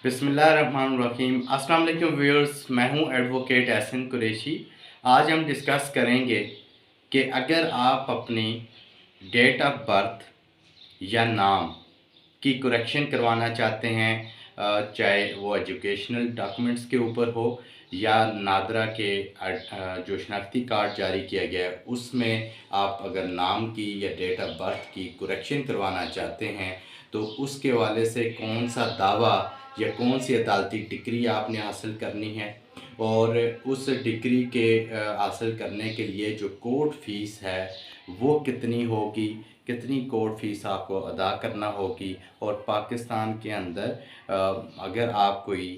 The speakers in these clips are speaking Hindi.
बिस्मिल्लाहिर्रहमानिर्रहीम। अस्सलाम वालेकुम व्यूअर्स, मैं हूं एडवोकेट एहसन कुरैशी। आज हम डिस्कस करेंगे कि अगर आप अपनी डेट ऑफ बर्थ या नाम की करेक्शन करवाना चाहते हैं, चाहे वो एजुकेशनल डॉक्यूमेंट्स के ऊपर हो या नादरा के जो शनाख्ती कार्ड जारी किया गया है उसमें आप अगर नाम की या डेट ऑफ बर्थ की करेक्शन करवाना चाहते हैं, तो उसके वाले से कौन सा दावा या कौन सी अदालती डिग्री आपने हासिल करनी है और उस डिग्री के हासिल करने के लिए जो कोर्ट फ़ीस है वो कितनी होगी, कितनी कोर्ट फ़ीस आपको अदा करना होगी। और पाकिस्तान के अंदर अगर आप कोई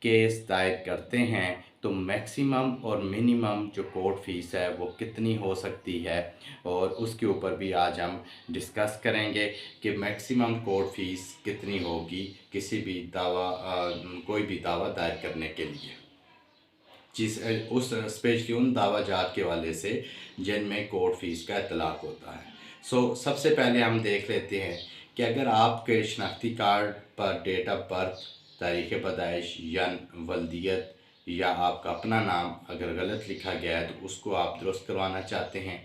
केस दायर करते हैं तो मैक्सिमम और मिनिमम जो कोर्ट फ़ीस है वो कितनी हो सकती है, और उसके ऊपर भी आज हम डिस्कस करेंगे कि मैक्सिमम कोर्ट फ़ीस कितनी होगी किसी भी कोई भी दावा दायर करने के लिए, उस स्पेशली उन दावाजात के वाले से जिनमें कोर्ट फ़ीस का इतलाक़ होता है। सबसे पहले हम देख लेते हैं कि अगर आपके शनाख्ती कार्ड पर डेट ऑफ बर्थ, तारीख़ पैदाइश या वल्दियत या आपका अपना नाम अगर गलत लिखा गया है तो उसको आप दुरुस्त करवाना चाहते हैं,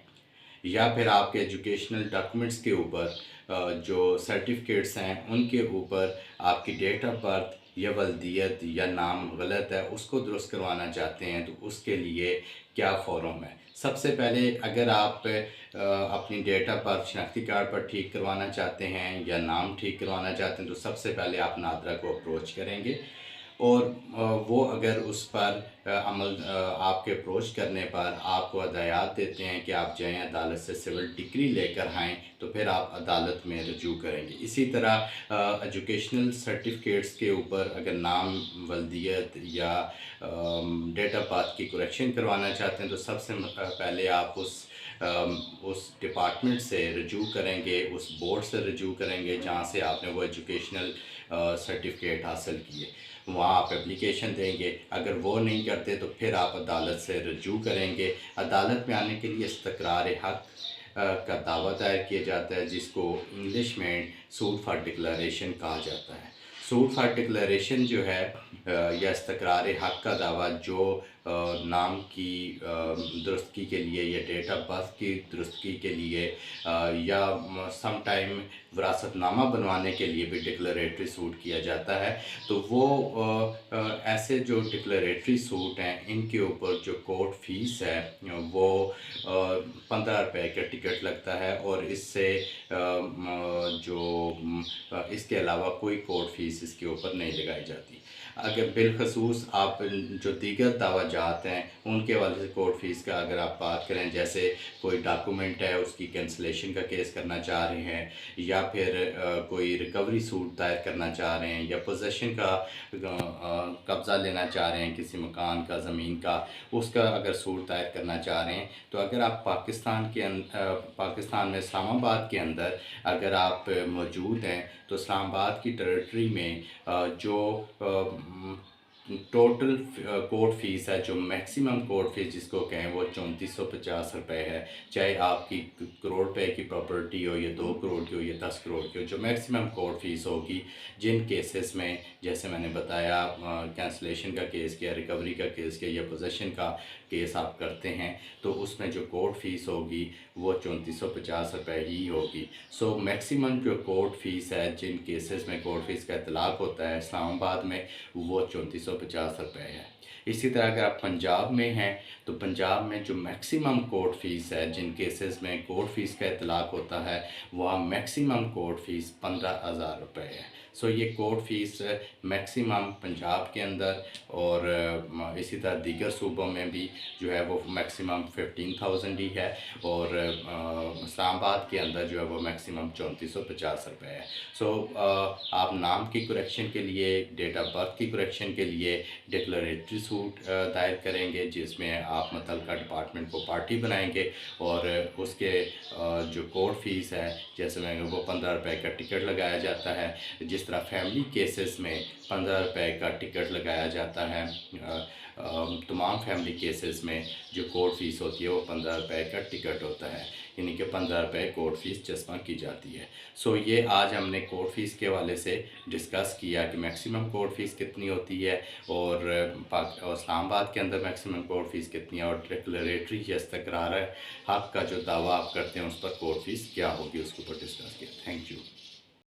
या फिर आपके एजुकेशनल डॉक्यूमेंट्स के ऊपर जो सर्टिफिकेट्स हैं उनके ऊपर आपकी डेट ऑफ बर्थ या वल्दियत या नाम गलत है उसको दुरुस्त करवाना चाहते हैं, तो उसके लिए क्या फ़ॉर्म है। सबसे पहले अगर आप अपनी डेट ऑफ बर्थ शनाख्ती कार्ड पर ठीक करवाना चाहते हैं या नाम ठीक करवाना चाहते हैं, तो सबसे पहले आप नादरा को अप्रोच करेंगे और वो अगर उस पर आपके अप्रोच करने पर आपको हदायत देते हैं कि आप जाएँ अदालत से सिविल डिग्री लेकर आएँ, तो फिर आप अदालत में रजू करेंगे। इसी तरह एजुकेशनल सर्टिफिकेट्स के ऊपर अगर नाम, वल्दियत या डेट ऑफ बर्थ की करेक्शन करवाना चाहते हैं, तो सबसे पहले आप उस डिपार्टमेंट से रजू करेंगे, उस बोर्ड से रजू करेंगे जहाँ से आपने वो एजुकेशनल सर्टिफिकेट हासिल किए। वहाँ आप एप्लीकेशन देंगे। अगर वो नहीं करते तो फिर आप अदालत से रजू करेंगे। अदालत में आने के लिए इस्तक़रार हक़ का दावा दायर किया जाता है, जिसको इंग्लिश में सूट फॉर डिक्लेरेशन कहा जाता है। सूट फॉर डिक्लेरेशन जो है या इस्तक़रार हक़ का दावा जो नाम की दुरुस्तगी के लिए या डेट ऑफ बर्थ की दुरुस्तगी के लिए या सम टाइम विरासतनामा बनवाने के लिए भी डिक्लेरेटरी सूट किया जाता है, तो वो ऐसे जो डिक्लेरेटरी सूट हैं इनके ऊपर जो कोर्ट फ़ीस है वो 15 रुपये का टिकट लगता है, और इससे इसके अलावा कोई कोर्ट फ़ीस इसके ऊपर नहीं लगाई जाती। अगर बिलखसूस आप जो दीगर दावाजात हैं उनके वाले से कोर्ट फ़ीस का अगर आप बात करें, जैसे कोई डॉक्यूमेंट है उसकी कैंसलेशन का केस करना चाह रहे हैं, या फिर कोई रिकवरी सूट दायर करना चाह रहे हैं, या पोजेसन का कब्ज़ा लेना चाह रहे हैं किसी मकान का, ज़मीन का, उसका अगर सूट दायर करना चाह रहे हैं, तो अगर आप पाकिस्तान में इस्लामाबाद के अंदर अगर आप मौजूद हैं तो इस्लामाबाद की टेरिटरी में जो टोटल कोर्ट फ़ीस है, जो मैक्सिमम कोर्ट फ़ीस जिसको कहें, वो 3450 रुपये है। चाहे आपकी करोड़ रुपए की प्रॉपर्टी हो या 2 करोड़ की हो या 10 करोड़ की हो, जो मैक्सिमम कोर्ट फ़ीस होगी जिन केसेस में, जैसे मैंने बताया, कैंसलेशन का केस किया, रिकवरी का केस किया या पोजेसन का केस आप करते हैं, तो उसमें जो कोर्ट फ़ीस होगी वो 3450 रुपये ही होगी। मैक्सिमम जो कोर्ट फ़ीस है जिन केसेस में कोर्ट फ़ीस का इतलाक़ होता है इस्लामाबाद में, वो 3450 रुपये है। इसी तरह अगर आप पंजाब में हैं तो पंजाब में जो मैक्सिमम कोर्ट फ़ीस है जिन केसेस में कोर्ट फ़ीस का इतलाक़ होता है, वहाँ मैक्सिमम कोर्ट फ़ीस 15,000 रुपये है। ये कोर्ट फ़ीस मैक्सिमम पंजाब के अंदर, और इसी तरह दीगर सूबों में भी जो है वो मैक्सिमम 15,000 ही है, और इस्लामाबाद के अंदर जो है वो मैक्सिमम 3450 रुपये है। आप नाम की करेक्शन के लिए, डेट ऑफ बर्थ की करेक्शन के लिए डिक्लेरेटरी सूट दायर करेंगे, जिसमें आप मुतल्लिका डिपार्टमेंट को पार्टी बनाएंगे, और उसके जो कोर्ट फ़ीस है, जैसे मैं वो 15 रुपये का टिकट लगाया जाता है, जिस तरह फैमिली केसेस में 15 रुपये का टिकट लगाया जाता है। तमाम फैमिली केसेस में जो कोर्ट फ़ीस होती है वो 15 रुपये का टिकट होता है। यानी कि 15 रुपये कोर्ट फ़ीस जमा की जाती है। सो ये आज हमने कोर्ट फ़ीस के हवाले से डिस्कस किया कि मैक्सिमम कोर्ट फ़ीस कितनी होती है और इस्लामाबाद के अंदर मैक्सिमम कोर्ट फ़ीस कितनी है और डिक्लेरेटरी या इस्तक़रार हक़ का जो दावा आप करते हैं उस पर कोर्ट फ़ीस क्या होगी, उसके ऊपर डिस्कस किया। Thank you.